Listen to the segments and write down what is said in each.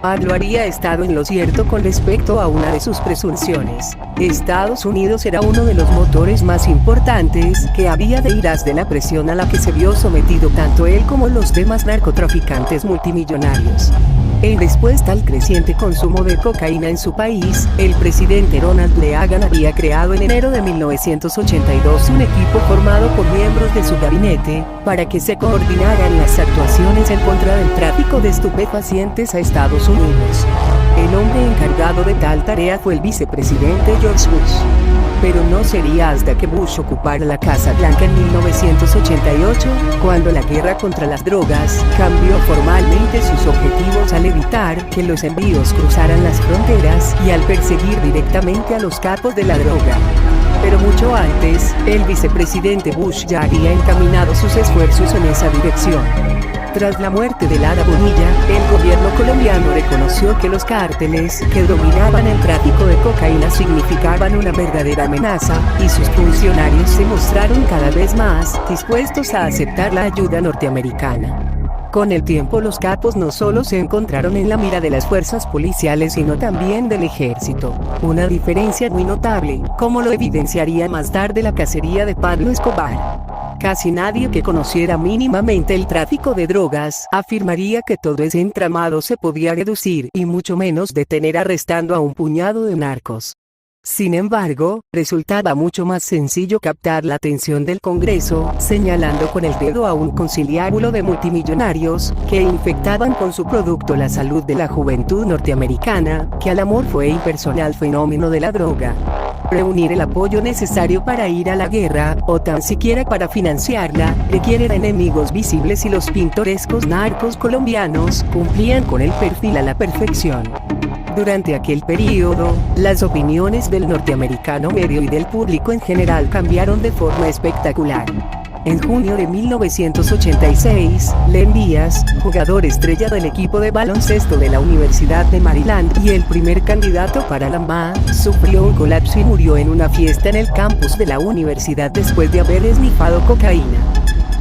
Pablo había estado en lo cierto con respecto a una de sus presunciones. Estados Unidos era uno de los motores más importantes que había detrás de la presión a la que se vio sometido tanto él como los demás narcotraficantes multimillonarios. En respuesta al creciente consumo de cocaína en su país, el presidente Ronald Reagan había creado en enero de 1982 un equipo formado por miembros de su gabinete, para que se coordinaran las actuaciones en contra del tráfico de estupefacientes a Estados Unidos. El hombre encargado de tal tarea fue el vicepresidente George Bush. Pero no sería hasta que Bush ocupara la Casa Blanca en 1988, cuando la guerra contra las drogas cambió formalmente sus objetivos al evitar que los envíos cruzaran las fronteras y al perseguir directamente a los capos de la droga. Pero mucho antes, el vicepresidente Bush ya había encaminado sus esfuerzos en esa dirección. Tras la muerte de Lara Bonilla, el gobierno colombiano reconoció que los cárteles que dominaban el tráfico de cocaína significaban una verdadera amenaza, y sus funcionarios se mostraron cada vez más dispuestos a aceptar la ayuda norteamericana. Con el tiempo los capos no solo se encontraron en la mira de las fuerzas policiales sino también del ejército. Una diferencia muy notable, como lo evidenciaría más tarde la cacería de Pablo Escobar. Casi nadie que conociera mínimamente el tráfico de drogas afirmaría que todo ese entramado se podía reducir y mucho menos detener arrestando a un puñado de narcos. Sin embargo, resultaba mucho más sencillo captar la atención del Congreso, señalando con el dedo a un conciliábulo de multimillonarios, que infectaban con su producto la salud de la juventud norteamericana, que al amorfo e impersonal fenómeno de la droga. Reunir el apoyo necesario para ir a la guerra, o tan siquiera para financiarla, requiere de enemigos visibles y los pintorescos narcos colombianos cumplían con el perfil a la perfección. Durante aquel periodo, las opiniones del norteamericano medio y del público en general cambiaron de forma espectacular. En junio de 1986, Len Bias, jugador estrella del equipo de baloncesto de la Universidad de Maryland y el primer candidato para la MA, sufrió un colapso y murió en una fiesta en el campus de la universidad después de haber esnifado cocaína.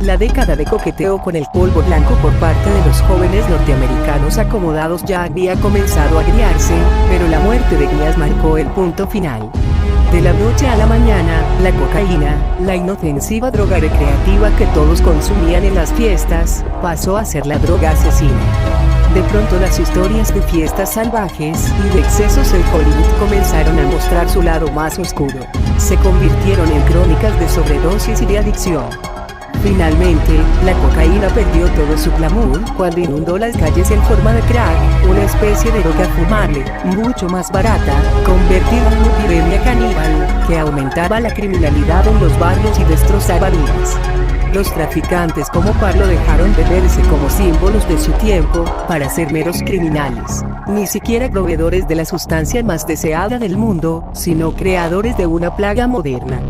La década de coqueteo con el polvo blanco por parte de los jóvenes norteamericanos acomodados ya había comenzado a agriarse, pero la muerte de Bias marcó el punto final. De la noche a la mañana, la cocaína, la inofensiva droga recreativa que todos consumían en las fiestas, pasó a ser la droga asesina. De pronto las historias de fiestas salvajes y de excesos en Hollywood comenzaron a mostrar su lado más oscuro. Se convirtieron en crónicas de sobredosis y de adicción. Finalmente, la cocaína perdió todo su glamour cuando inundó las calles en forma de crack, una especie de droga fumable, mucho más barata, convertida en una epidemia caníbal, que aumentaba la criminalidad en los barrios y destrozaba vidas. Los traficantes como Pablo dejaron de verse como símbolos de su tiempo, para ser meros criminales, ni siquiera proveedores de la sustancia más deseada del mundo, sino creadores de una plaga moderna.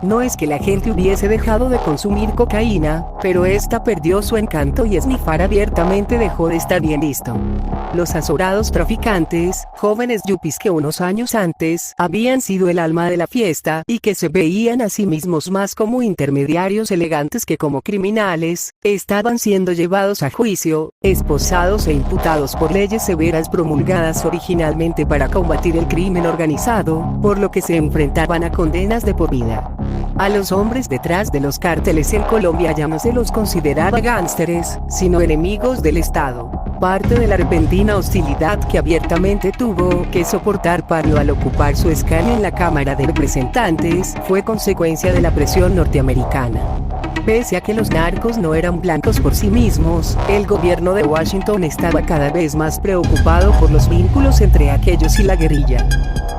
No es que la gente hubiese dejado de consumir cocaína, pero esta perdió su encanto y esnifar abiertamente dejó de estar bien visto. Los azorados traficantes, jóvenes yuppies que unos años antes habían sido el alma de la fiesta y que se veían a sí mismos más como intermediarios elegantes que como criminales, estaban siendo llevados a juicio, esposados e imputados por leyes severas promulgadas originalmente para combatir el crimen organizado, por lo que se enfrentaban a condenas de por vida. A los hombres detrás de los cárteles en Colombia ya no se los consideraba gánsteres, sino enemigos del Estado. Parte de la repentina hostilidad que abiertamente tuvo que soportar Pablo al ocupar su escaño en la Cámara de Representantes fue consecuencia de la presión norteamericana. Pese a que los narcos no eran blancos por sí mismos, el gobierno de Washington estaba cada vez más preocupado por los vínculos entre aquellos y la guerrilla.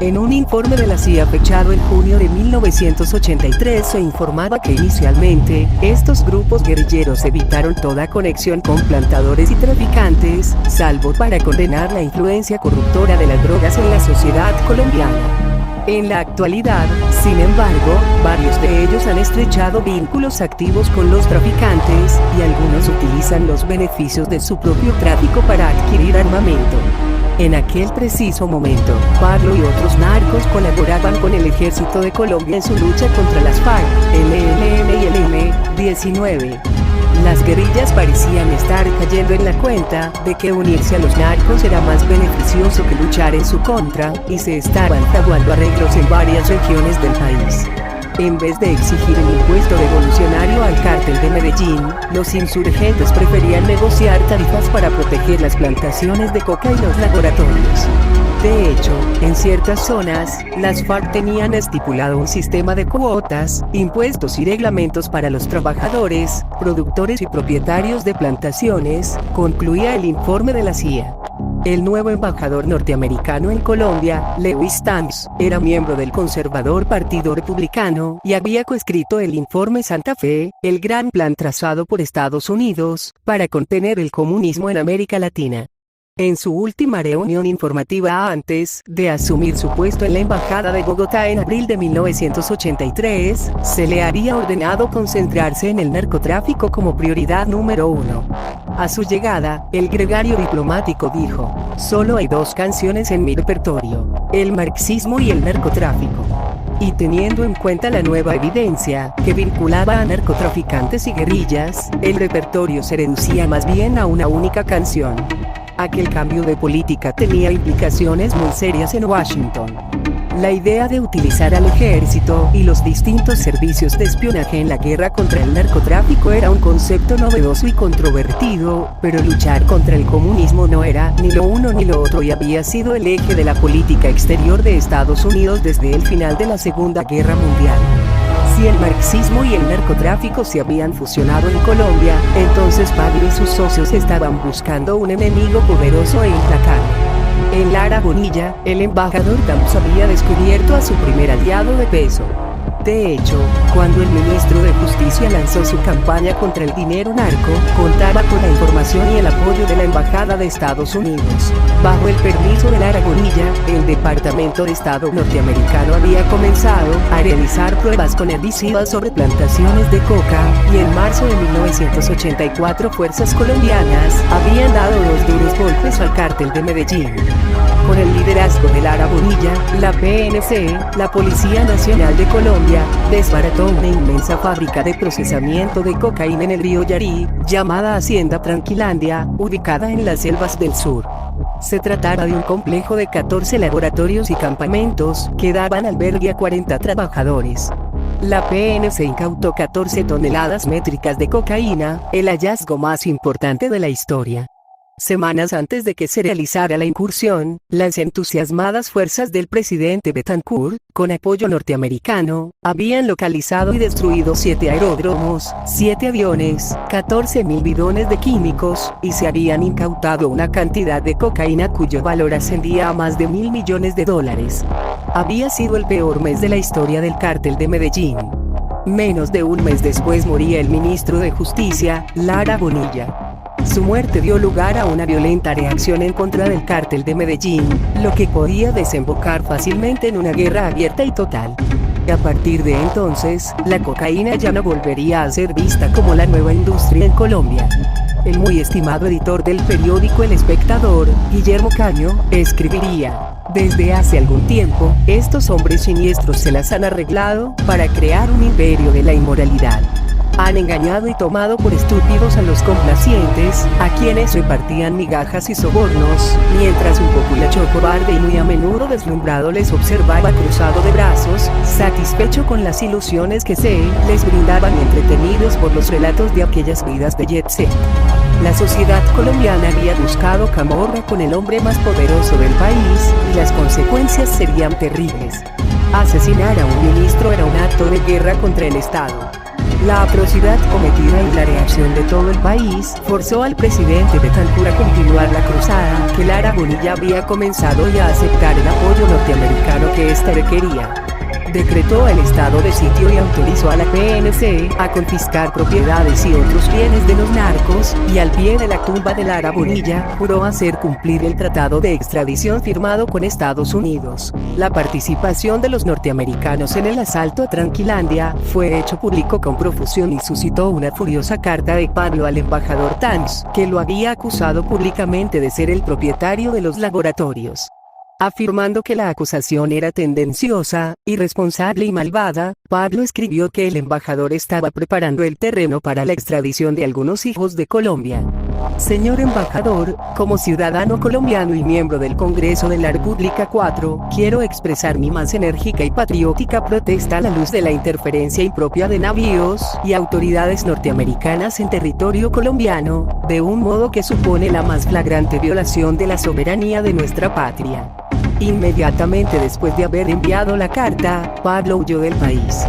En un informe de la CIA fechado en junio de 1983 se informaba que inicialmente, estos grupos guerrilleros evitaron toda conexión con plantadores y traficantes, salvo para condenar la influencia corruptora de las drogas en la sociedad colombiana. En la actualidad, sin embargo, varios de ellos han estrechado vínculos activos con los traficantes, y algunos utilizan los beneficios de su propio tráfico para adquirir armamento. En aquel preciso momento, Pablo y otros narcos colaboraban con el ejército de Colombia en su lucha contra las FARC, el ELN y el M-19. Las guerrillas parecían estar cayendo en la cuenta de que unirse a los narcos era más beneficioso que luchar en su contra, y se estaban fraguando arreglos en varias regiones del país. En vez de exigir el impuesto revolucionario al cártel de Medellín, los insurgentes preferían negociar tarifas para proteger las plantaciones de coca y los laboratorios. De hecho, en ciertas zonas, las FARC tenían estipulado un sistema de cuotas, impuestos y reglamentos para los trabajadores, productores y propietarios de plantaciones, concluía el informe de la CIA. El nuevo embajador norteamericano en Colombia, Lewis Stans, era miembro del conservador Partido Republicano y había coescrito el informe Santa Fe, el gran plan trazado por Estados Unidos para contener el comunismo en América Latina. En su última reunión informativa antes de asumir su puesto en la Embajada de Bogotá en abril de 1983, se le había ordenado concentrarse en el narcotráfico como prioridad número 1. A su llegada, el gregario diplomático dijo: "Solo hay 2 canciones en mi repertorio: el marxismo y el narcotráfico". Y teniendo en cuenta la nueva evidencia que vinculaba a narcotraficantes y guerrillas, el repertorio se reducía más bien a una única canción. Aquel cambio de política tenía implicaciones muy serias en Washington. La idea de utilizar al ejército y los distintos servicios de espionaje en la guerra contra el narcotráfico era un concepto novedoso y controvertido, pero luchar contra el comunismo no era ni lo uno ni lo otro y había sido el eje de la política exterior de Estados Unidos desde el final de la Segunda Guerra Mundial. Si el marxismo y el narcotráfico se habían fusionado en Colombia, entonces Pablo y sus socios estaban buscando un enemigo poderoso e implacable. En Lara Bonilla, el embajador Camps había descubierto a su primer aliado de peso. De hecho, cuando el ministro de Justicia lanzó su campaña contra el dinero narco, contaba con la información y el apoyo de la Embajada de Estados Unidos. Bajo el permiso de Lara Bonilla, el Departamento de Estado norteamericano había comenzado a realizar pruebas con herbicidas sobre plantaciones de coca, y en marzo de 1984 fuerzas colombianas habían dado 2 duros golpes al cártel de Medellín. Con el liderazgo de Lara Bonilla, la PNC, la Policía Nacional de Colombia, desbarató una inmensa fábrica de procesamiento de cocaína en el río Yarí, llamada Hacienda Tranquilandia, ubicada en las selvas del sur. Se trataba de un complejo de 14 laboratorios y campamentos que daban albergue a 40 trabajadores. La PNC incautó 14 toneladas métricas de cocaína, el hallazgo más importante de la historia. Semanas antes de que se realizara la incursión, las entusiasmadas fuerzas del presidente Betancourt, con apoyo norteamericano, habían localizado y destruido 7 aeródromos, 7 aviones, 14.000 bidones de químicos, y se habían incautado una cantidad de cocaína cuyo valor ascendía a más de $1.000 millones. Había sido el peor mes de la historia del cártel de Medellín. Menos de un mes después moría el ministro de Justicia, Lara Bonilla. Su muerte dio lugar a una violenta reacción en contra del cártel de Medellín, lo que podía desembocar fácilmente en una guerra abierta y total. A partir de entonces, la cocaína ya no volvería a ser vista como la nueva industria en Colombia. El muy estimado editor del periódico El Espectador, Guillermo Caño, escribiría: "Desde hace algún tiempo, estos hombres siniestros se las han arreglado para crear un imperio de la inmoralidad. Han engañado y tomado por estúpidos a los complacientes, a quienes repartían migajas y sobornos, mientras un populacho cobarde y muy a menudo deslumbrado les observaba cruzado de brazos, satisfecho con las ilusiones que se les brindaban y entretenidos por los relatos de aquellas vidas de jet set. La sociedad colombiana había buscado camorra con el hombre más poderoso del país, y las consecuencias serían terribles. Asesinar a un ministro era un acto de guerra contra el Estado. La atrocidad cometida y la reacción de todo el país forzó al presidente Betancourt a continuar la cruzada que Lara Bonilla había comenzado y a aceptar el apoyo norteamericano que ésta requería. decretó el estado de sitio y autorizó a la PNC a confiscar propiedades y otros bienes de los narcos, y al pie de la tumba de Lara Bonilla, juró hacer cumplir el tratado de extradición firmado con Estados Unidos. La participación de los norteamericanos en el asalto a Tranquilandia fue hecho público con profusión y suscitó una furiosa carta de Pablo al embajador Tanz, que lo había acusado públicamente de ser el propietario de los laboratorios. Afirmando que la acusación era tendenciosa, irresponsable y malvada, Pablo escribió que el embajador estaba preparando el terreno para la extradición de algunos hijos de Colombia. Señor embajador, como ciudadano colombiano y miembro del Congreso de la República 4, quiero expresar mi más enérgica y patriótica protesta a la luz de la interferencia impropia de navíos y autoridades norteamericanas en territorio colombiano, de un modo que supone la más flagrante violación de la soberanía de nuestra patria. Inmediatamente después de haber enviado la carta, Pablo huyó del país.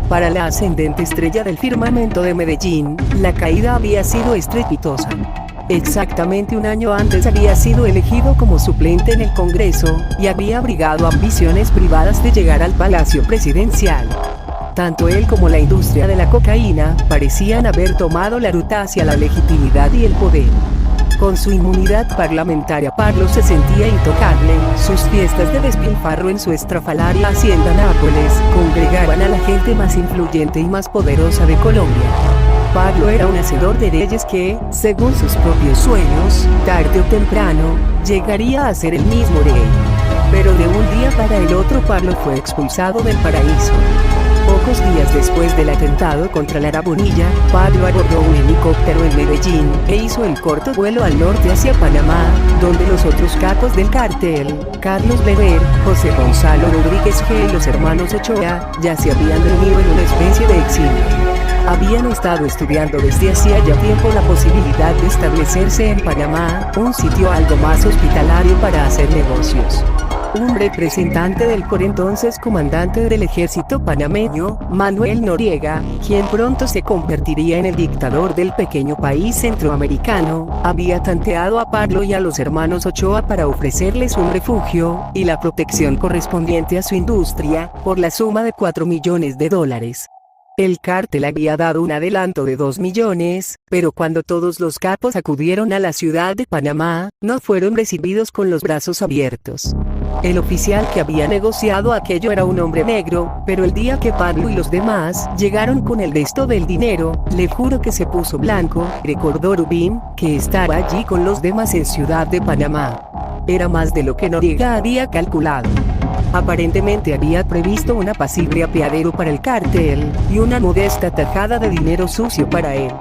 Para la ascendente estrella del firmamento de Medellín, la caída había sido estrepitosa. Exactamente un año antes había sido elegido como suplente en el Congreso, y había abrigado ambiciones privadas de llegar al Palacio Presidencial. Tanto él como la industria de la cocaína parecían haber tomado la ruta hacia la legitimidad y el poder. Con su inmunidad parlamentaria, Pablo se sentía intocable. Sus fiestas de despilfarro en su estrafalaria hacienda Nápoles congregaban a la gente más influyente y más poderosa de Colombia. Pablo era un hacedor de leyes que, según sus propios sueños, tarde o temprano, llegaría a ser el mismo rey. Pero de un día para el otro Pablo fue expulsado del paraíso. Pocos días después del atentado contra Lara Bonilla, Pablo abordó un helicóptero en Medellín e hizo el corto vuelo al norte hacia Panamá, donde los otros capos del cartel, Carlos Lever, José Gonzalo Rodríguez G y los hermanos Ochoa, ya se habían reunido en una especie de exilio. Habían estado estudiando desde hacía ya tiempo la posibilidad de establecerse en Panamá, un sitio algo más hospitalario para hacer negocios. Un representante del por entonces comandante del ejército panameño, Manuel Noriega, quien pronto se convertiría en el dictador del pequeño país centroamericano, había tanteado a Pablo y a los hermanos Ochoa para ofrecerles un refugio y la protección correspondiente a su industria, por la suma de $4 millones. El cártel había dado un adelanto de 2 millones, pero cuando todos los capos acudieron a la ciudad de Panamá, no fueron recibidos con los brazos abiertos. El oficial que había negociado aquello era un hombre negro, pero el día que Pablo y los demás llegaron con el resto del dinero, le juro que se puso blanco, recordó Rubín, que estaba allí con los demás en Ciudad de Panamá. Era más de lo que Noriega había calculado. Aparentemente había previsto un apacible apeadero para el cártel, y una modesta tajada de dinero sucio para él.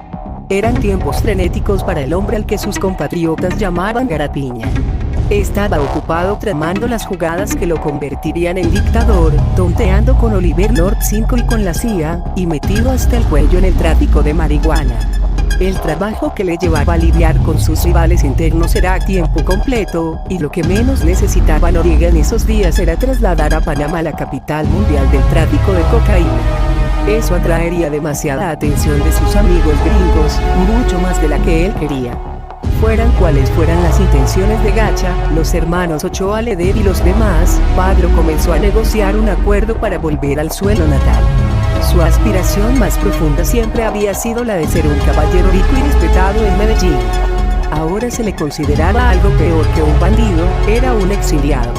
Eran tiempos frenéticos para el hombre al que sus compatriotas llamaban Garapiña. Estaba ocupado tramando las jugadas que lo convertirían en dictador, tonteando con Oliver North 5 y con la CIA, y metido hasta el cuello en el tráfico de marihuana. El trabajo que le llevaba a lidiar con sus rivales internos era a tiempo completo, y lo que menos necesitaba Noriega en esos días era trasladar a Panamá la capital mundial del tráfico de cocaína. Eso atraería demasiada atención de sus amigos gringos, mucho más de la que él quería. Fueran cuales fueran las intenciones de Gacha, los hermanos Ochoa, Leder y los demás, Pablo comenzó a negociar un acuerdo para volver al suelo natal. Su aspiración más profunda siempre había sido la de ser un caballero rico y respetado en Medellín. Ahora se le consideraba algo peor que un bandido, era un exiliado.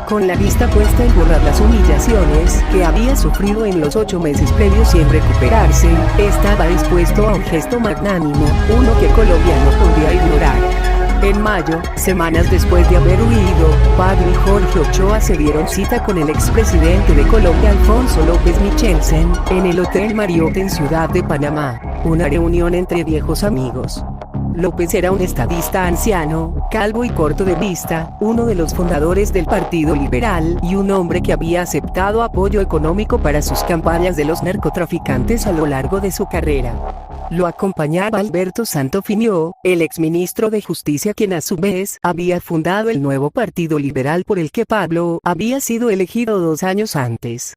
Con la vista puesta en borrar las humillaciones que había sufrido en los 8 meses previos y en recuperarse, estaba dispuesto a un gesto magnánimo, uno que Colombia no podía ignorar. En mayo, semanas después de haber huido, Pablo y Jorge Ochoa se dieron cita con el expresidente de Colombia Alfonso López Michelsen, en el Hotel Marriott en Ciudad de Panamá, una reunión entre viejos amigos. López era un estadista anciano, calvo y corto de vista, uno de los fundadores del Partido Liberal y un hombre que había aceptado apoyo económico para sus campañas de los narcotraficantes a lo largo de su carrera. Lo acompañaba Alberto Santofimio, el exministro de Justicia, quien a su vez había fundado el nuevo Partido Liberal por el que Pablo había sido elegido 2 años antes.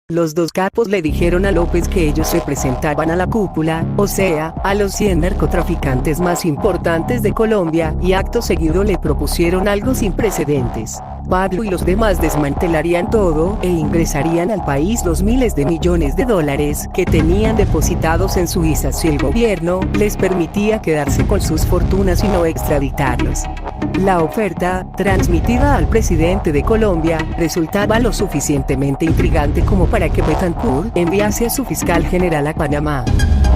Los dos capos le dijeron a López que ellos representaban a la cúpula, o sea, a los 100 narcotraficantes más importantes de Colombia, y acto seguido le propusieron algo sin precedentes: Pablo y los demás desmantelarían todo e ingresarían al país los miles de millones de dólares que tenían depositados en Suiza si el gobierno les permitía quedarse con sus fortunas y no extraditarlos. La oferta, transmitida al presidente de Colombia, resultaba lo suficientemente intrigante como para que Betancourt enviase a su fiscal general a Panamá.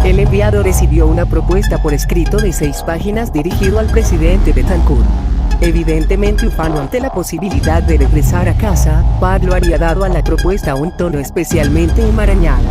El enviado recibió una propuesta por escrito de 6 páginas dirigido al presidente Betancourt. Evidentemente ufano ante la posibilidad de regresar a casa, Pablo había dado a la propuesta un tono especialmente enmarañado.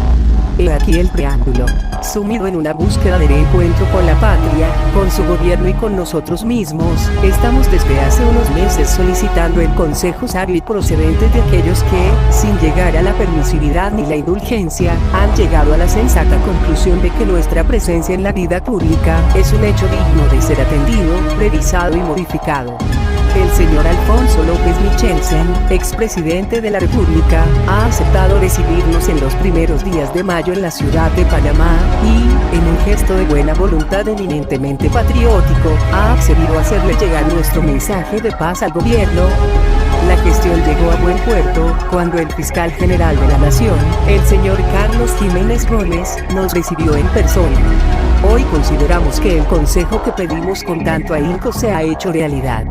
He aquí el preámbulo. Sumido en una búsqueda de reencuentro con la patria, con su gobierno y con nosotros mismos, estamos desde hace unos meses solicitando el consejo sabio y procedente de aquellos que, sin llegar a la permisividad ni la indulgencia, han llegado a la sensata conclusión de que nuestra presencia en la vida pública es un hecho digno de ser atendido, revisado y modificado. El señor Alfonso López Michelsen, expresidente de la República, ha aceptado recibirnos en los primeros días de mayo en la ciudad de Panamá y, en un gesto de buena voluntad eminentemente patriótico, ha accedido a hacerle llegar nuestro mensaje de paz al gobierno. La gestión llegó a buen puerto cuando el fiscal general de la Nación, el señor Carlos Jiménez Gómez, nos recibió en persona. Hoy consideramos que el consejo que pedimos con tanto ahínco se ha hecho realidad.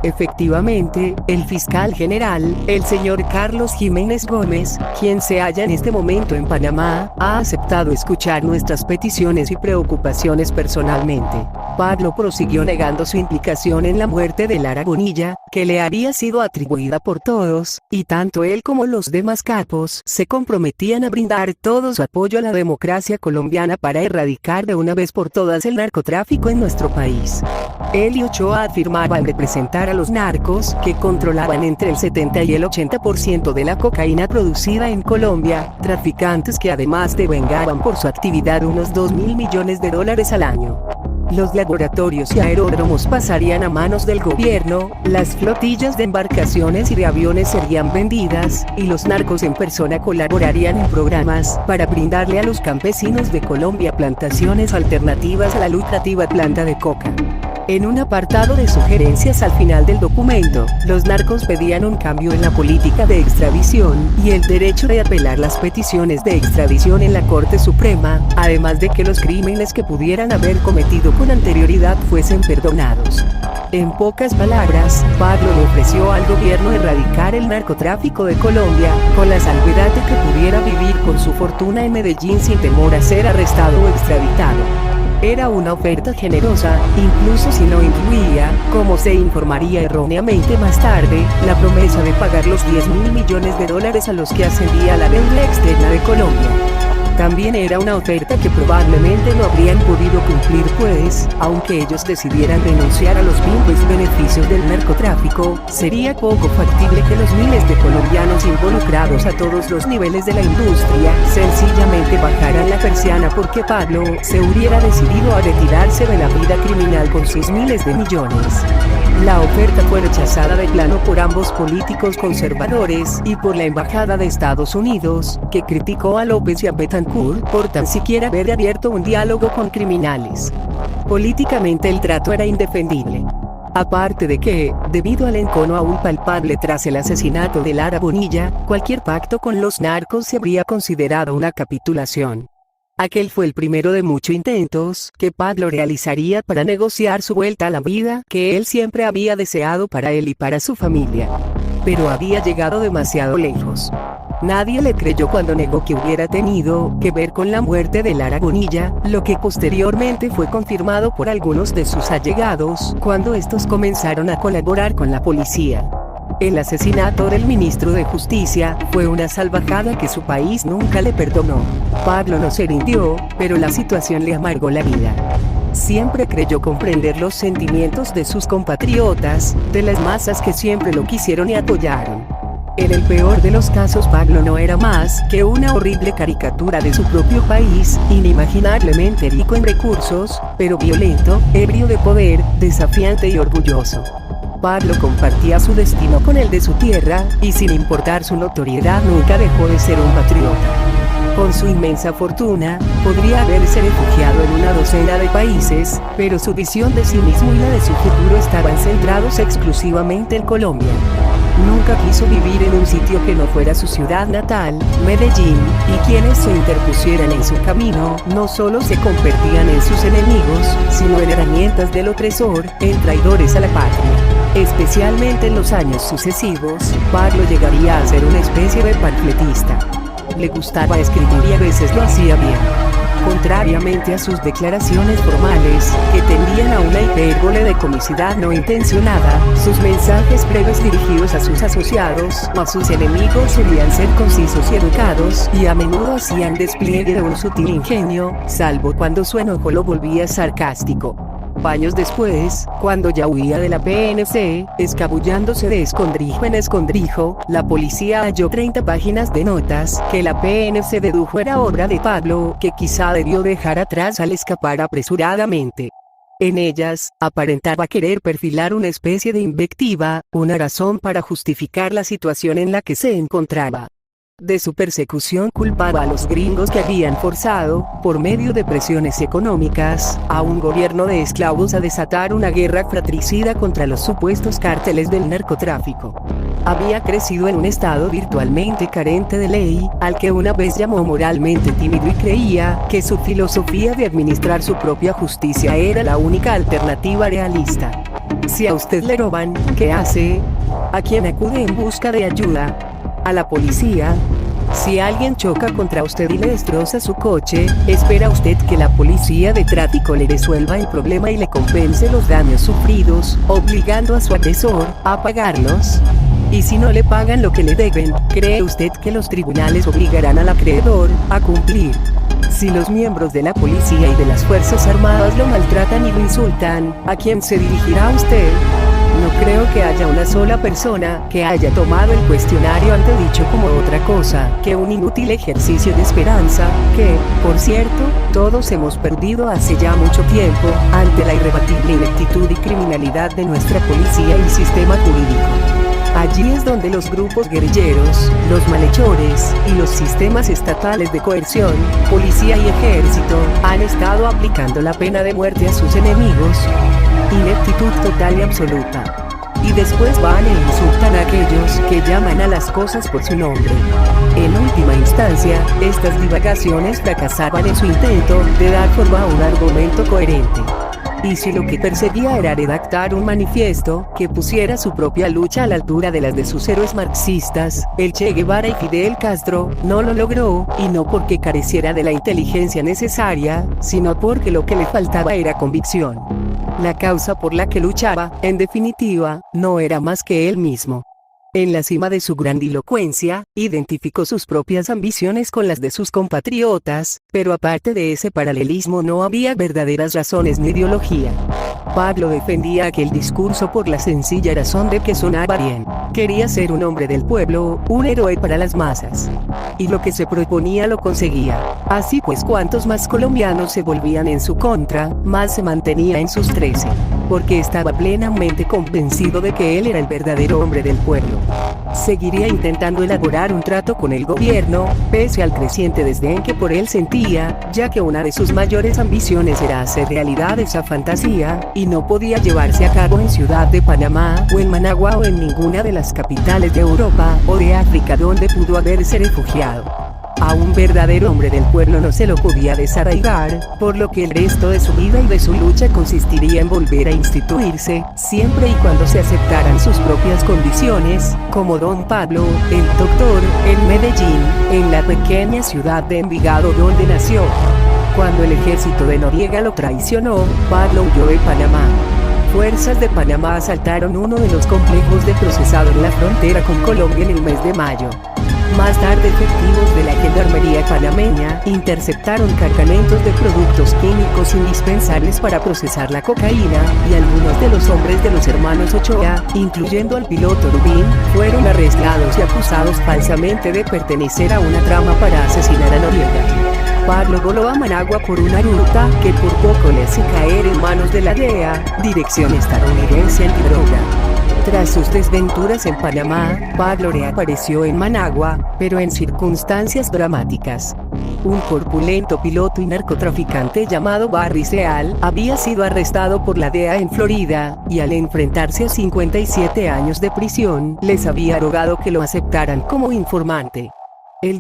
Efectivamente, el fiscal general, el señor Carlos Jiménez Gómez, quien se halla en este momento en Panamá, ha aceptado escuchar nuestras peticiones y preocupaciones personalmente. Pablo prosiguió negando su implicación en la muerte de Lara Bonilla, que le había sido atribuida por todos, y tanto él como los demás capos se comprometían a brindar todo su apoyo a la democracia colombiana para erradicar de una vez por todas el narcotráfico en nuestro país. Él y Ochoa afirmaban representar a los narcos que controlaban entre el 70 y el 80% de la cocaína producida en Colombia, traficantes que además devengaban por su actividad unos 2.000 millones de dólares al año. Los laboratorios y aeródromos pasarían a manos del gobierno, las flotillas de embarcaciones y de aviones serían vendidas, y los narcos en persona colaborarían en programas para brindarle a los campesinos de Colombia plantaciones alternativas a la lucrativa planta de coca. En un apartado de sugerencias al final del documento, los narcos pedían un cambio en la política de extradición y el derecho de apelar las peticiones de extradición en la Corte Suprema, además de que los crímenes que pudieran haber cometido con anterioridad fuesen perdonados. En pocas palabras, Pablo le ofreció al gobierno erradicar el narcotráfico de Colombia, con la salvedad de que pudiera vivir con su fortuna en Medellín sin temor a ser arrestado o extraditado. Era una oferta generosa, incluso si no incluía, como se informaría erróneamente más tarde, la promesa de pagar los 10.000 millones de dólares a los que ascendía la deuda externa de Colombia. También era una oferta que probablemente no habrían podido cumplir pues, aunque ellos decidieran renunciar a los vínculos y beneficios del narcotráfico, sería poco factible que los miles de colombianos involucrados a todos los niveles de la industria, sencillamente bajaran la persiana porque Pablo se hubiera decidido a retirarse de la vida criminal con sus miles de millones. La oferta fue rechazada de plano por ambos políticos conservadores y por la Embajada de Estados Unidos, que criticó a López y a Betancourt por tan siquiera haber abierto un diálogo con criminales. Políticamente el trato era indefendible. Aparte de que, debido al encono aún palpable tras el asesinato de Lara Bonilla, cualquier pacto con los narcos se habría considerado una capitulación. Aquel fue el primero de muchos intentos que Pablo realizaría para negociar su vuelta a la vida que él siempre había deseado para él y para su familia. Pero había llegado demasiado lejos. Nadie le creyó cuando negó que hubiera tenido que ver con la muerte de Lara Bonilla, lo que posteriormente fue confirmado por algunos de sus allegados cuando estos comenzaron a colaborar con la policía. El asesinato del ministro de Justicia fue una salvajada que su país nunca le perdonó. Pablo no se rindió, pero la situación le amargó la vida. Siempre creyó comprender los sentimientos de sus compatriotas, de las masas que siempre lo quisieron y apoyaron. En el peor de los casos Pablo no era más que una horrible caricatura de su propio país, inimaginablemente rico en recursos, pero violento, ebrio de poder, desafiante y orgulloso. Pablo compartía su destino con el de su tierra, y sin importar su notoriedad nunca dejó de ser un patriota. Con su inmensa fortuna, podría haberse refugiado en una docena de países, pero su visión de sí mismo y la de su futuro estaban centrados exclusivamente en Colombia. nunca quiso vivir en un sitio que no fuera su ciudad natal, Medellín, y quienes se interpusieran en su camino, no solo se convertían en sus enemigos, sino en herramientas del opresor, en traidores a la patria. Especialmente en los años sucesivos, Pablo llegaría a ser una especie de panfletista. Le gustaba escribir y a veces lo hacía bien. Contrariamente a sus declaraciones formales, que tendían a una hipérbole de comicidad no intencionada, sus mensajes breves dirigidos a sus asociados o a sus enemigos solían ser concisos y educados, y a menudo hacían despliegue de un sutil ingenio, salvo cuando su enojo lo volvía sarcástico. Años después, cuando ya huía de la PNC, escabullándose de escondrijo en escondrijo, la policía halló 30 páginas de notas que la PNC dedujo era obra de Pablo, que quizá debió dejar atrás al escapar apresuradamente. En ellas, aparentaba querer perfilar una especie de invectiva, una razón para justificar la situación en la que se encontraba. De su persecución culpaba a los gringos que habían forzado, por medio de presiones económicas, a un gobierno de esclavos a desatar una guerra fratricida contra los supuestos cárteles del narcotráfico. Había crecido en un estado virtualmente carente de ley, al que una vez llamó moralmente tímido y creía que su filosofía de administrar su propia justicia era la única alternativa realista. Si a usted le roban, ¿qué hace? ¿A quién acude en busca de ayuda? A la policía. Si alguien choca contra usted y le destroza su coche, ¿espera usted que la policía de tráfico le resuelva el problema y le compense los daños sufridos, obligando a su agresor a pagarlos? Y si no le pagan lo que le deben, ¿cree usted que los tribunales obligarán al acreedor a cumplir? Si los miembros de la policía y de las Fuerzas Armadas lo maltratan y lo insultan, ¿a quién se dirigirá usted? No creo que haya una sola persona que haya tomado el cuestionario antedicho como otra cosa que un inútil ejercicio de esperanza, que, por cierto, todos hemos perdido hace ya mucho tiempo, ante la irrebatible ineptitud y criminalidad de nuestra policía y sistema jurídico. Allí es donde los grupos guerrilleros, los malhechores y los sistemas estatales de coerción, policía y ejército, han estado aplicando la pena de muerte a sus enemigos. Ineptitud total y absoluta. Y después van e insultan a aquellos que llaman a las cosas por su nombre. En última instancia, estas divagaciones fracasaban en su intento de dar forma a un argumento coherente. Y si lo que perseguía era redactar un manifiesto que pusiera su propia lucha a la altura de las de sus héroes marxistas, el Che Guevara y Fidel Castro, no lo logró, y no porque careciera de la inteligencia necesaria, sino porque lo que le faltaba era convicción. La causa por la que luchaba, en definitiva, no era más que él mismo. En la cima de su grandilocuencia, identificó sus propias ambiciones con las de sus compatriotas, pero aparte de ese paralelismo no había verdaderas razones ni ideología. Pablo defendía aquel discurso por la sencilla razón de que sonaba bien. Quería ser un hombre del pueblo, un héroe para las masas. Y lo que se proponía lo conseguía. Así pues, cuantos más colombianos se volvían en su contra, más se mantenía en sus 13. Porque estaba plenamente convencido de que él era el verdadero hombre del pueblo. Seguiría intentando elaborar un trato con el gobierno, pese al creciente desdén que por él sentía, ya que una de sus mayores ambiciones era hacer realidad esa fantasía, y no podía llevarse a cabo en Ciudad de Panamá, o en Managua o en ninguna de las capitales de Europa, o de África donde pudo haberse refugiado. A un verdadero hombre del pueblo no se lo podía desarraigar, por lo que el resto de su vida y de su lucha consistiría en volver a instituirse, siempre y cuando se aceptaran sus propias condiciones, como don Pablo, el doctor, en Medellín, en la pequeña ciudad de Envigado donde nació. Cuando el ejército de Noriega lo traicionó, Pablo huyó de Panamá. Fuerzas de Panamá asaltaron uno de los complejos de procesado en la frontera con Colombia en el mes de mayo. Más tarde, efectivos de la Gendarmería panameña interceptaron cargamentos de productos químicos indispensables para procesar la cocaína, y algunos de los hombres de los hermanos Ochoa, incluyendo al piloto Rubín, fueron arrestados y acusados falsamente de pertenecer a una trama para asesinar a Noriega. Pablo voló a Managua por una ruta que por poco le hace caer en manos de la DEA, Dirección Estadounidense Antidroga. Tras sus desventuras en Panamá, Pablo reapareció en Managua, pero en circunstancias dramáticas. Un corpulento piloto y narcotraficante llamado Barry Seal había sido arrestado por la DEA en Florida, y al enfrentarse a 57 años de prisión, les había rogado que lo aceptaran como informante. El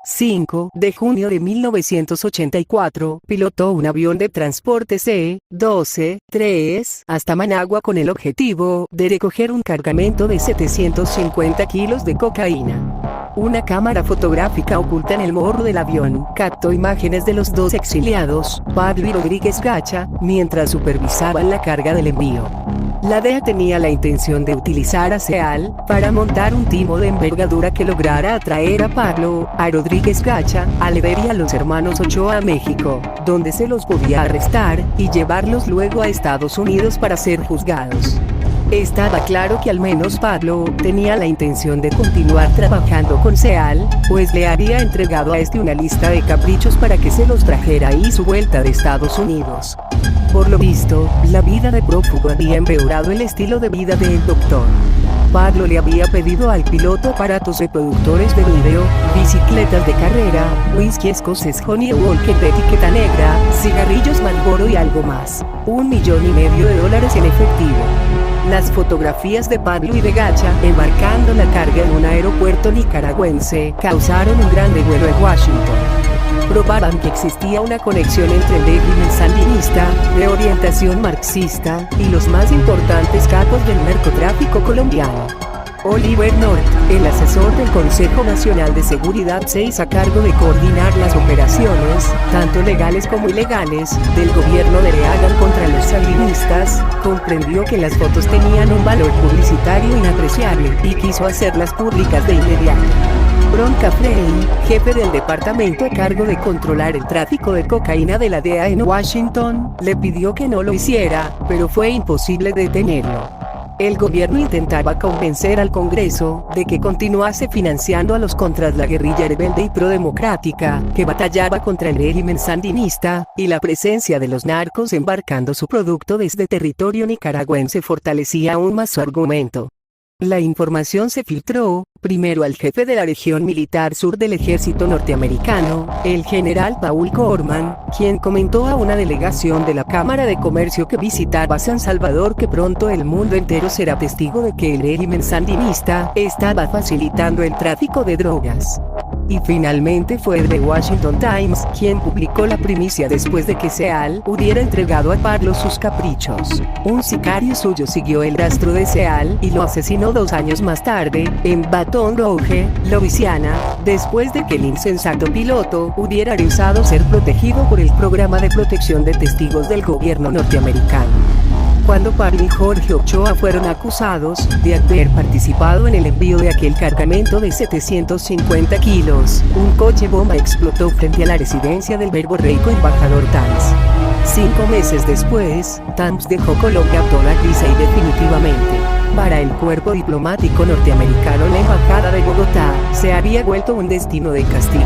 5 de junio de 1984, pilotó un avión de transporte C-12-3 hasta Managua con el objetivo de recoger un cargamento de 750 kilos de cocaína. Una cámara fotográfica oculta en el morro del avión captó imágenes de los dos exiliados, Pablo y Rodríguez Gacha, mientras supervisaban la carga del envío. La DEA tenía la intención de utilizar a Seal para montar un timo de envergadura que lograra atraer a Pablo, a Rodríguez Gacha, a Leder y a los hermanos Ochoa a México, donde se los podía arrestar y llevarlos luego a Estados Unidos para ser juzgados. Estaba claro que al menos Pablo tenía la intención de continuar trabajando con Seal, pues le había entregado a este una lista de caprichos para que se los trajera y su vuelta de Estados Unidos. Por lo visto, la vida de prófugo había empeorado el estilo de vida del doctor. Pablo le había pedido al piloto aparatos reproductores de video, bicicletas de carrera, whisky escocés Johnny Walker de etiqueta negra, cigarrillos Marlboro y algo más. $1,5 millones en efectivo. Las fotografías de Pablo y de Gacha embarcando la carga en un aeropuerto nicaragüense causaron un gran revuelo en Washington. Probaban que existía una conexión entre el régimen sandinista, de orientación marxista, y los más importantes capos del narcotráfico colombiano. Oliver North, el asesor del Consejo Nacional de Seguridad se hizo a cargo de coordinar las operaciones, tanto legales como ilegales, del gobierno de Reagan contra los sandinistas, comprendió que las fotos tenían un valor publicitario inapreciable, y quiso hacerlas públicas de inmediato. Bronca Frey, jefe del departamento a cargo de controlar el tráfico de cocaína de la DEA en Washington, le pidió que no lo hiciera, pero fue imposible detenerlo. El gobierno intentaba convencer al Congreso de que continuase financiando a los contras la guerrilla rebelde y prodemocrática, que batallaba contra el régimen sandinista, y la presencia de los narcos embarcando su producto desde territorio nicaragüense fortalecía aún más su argumento. La información se filtró, primero al jefe de la región militar sur del ejército norteamericano, el general Paul Corman, quien comentó a una delegación de la Cámara de Comercio que visitaba San Salvador que pronto el mundo entero será testigo de que el régimen sandinista estaba facilitando el tráfico de drogas. Y finalmente fue el The Washington Times quien publicó la primicia después de que Seal hubiera entregado a Pablo sus caprichos. Un sicario suyo siguió el rastro de Seal y lo asesinó 2 años más tarde, en Baton Rouge, Louisiana, después de que el insensato piloto hubiera rehusado ser protegido por el programa de protección de testigos del gobierno norteamericano. Cuando Pablo y Jorge Ochoa fueron acusados de haber participado en el envío de aquel cargamento de 750 kilos, un coche bomba explotó frente a la residencia del verborreico embajador Tams. 5 meses después, Tams dejó Colombia toda gris y definitivamente. Para el cuerpo diplomático norteamericano, la embajada de Bogotá se había vuelto un destino de castigo.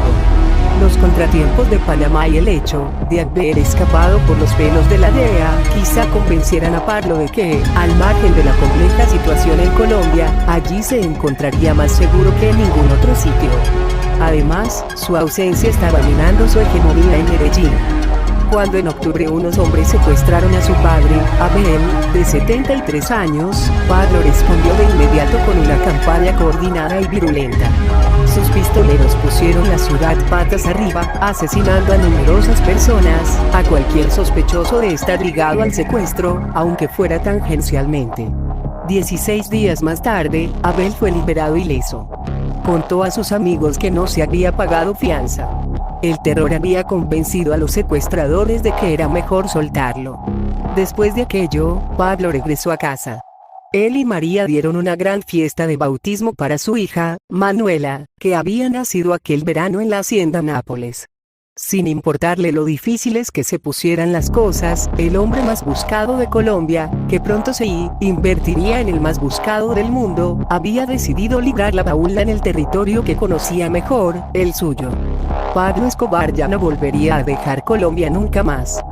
Los contratiempos de Panamá y el hecho de haber escapado por los pelos de la DEA quizá convencieran a Pablo de que, al margen de la compleja situación en Colombia, allí se encontraría más seguro que en ningún otro sitio. Además, su ausencia estaba minando su hegemonía en Medellín. Cuando en octubre unos hombres secuestraron a su padre, Abel, de 73 años, Pablo respondió de inmediato con una campaña coordinada y virulenta. Sus pistoleros pusieron la ciudad patas arriba, asesinando a numerosas personas, a cualquier sospechoso de estar ligado al secuestro, aunque fuera tangencialmente. 16 días más tarde, Abel fue liberado ileso. Contó a sus amigos que no se había pagado fianza. El terror había convencido a los secuestradores de que era mejor soltarlo. Después de aquello, Pablo regresó a casa. Él y María dieron una gran fiesta de bautismo para su hija, Manuela, que había nacido aquel verano en la hacienda Nápoles. Sin importarle lo difíciles que se pusieran las cosas, el hombre más buscado de Colombia, que pronto se invertiría en el más buscado del mundo, había decidido librar la baula en el territorio que conocía mejor, el suyo. Pablo Escobar ya no volvería a dejar Colombia nunca más.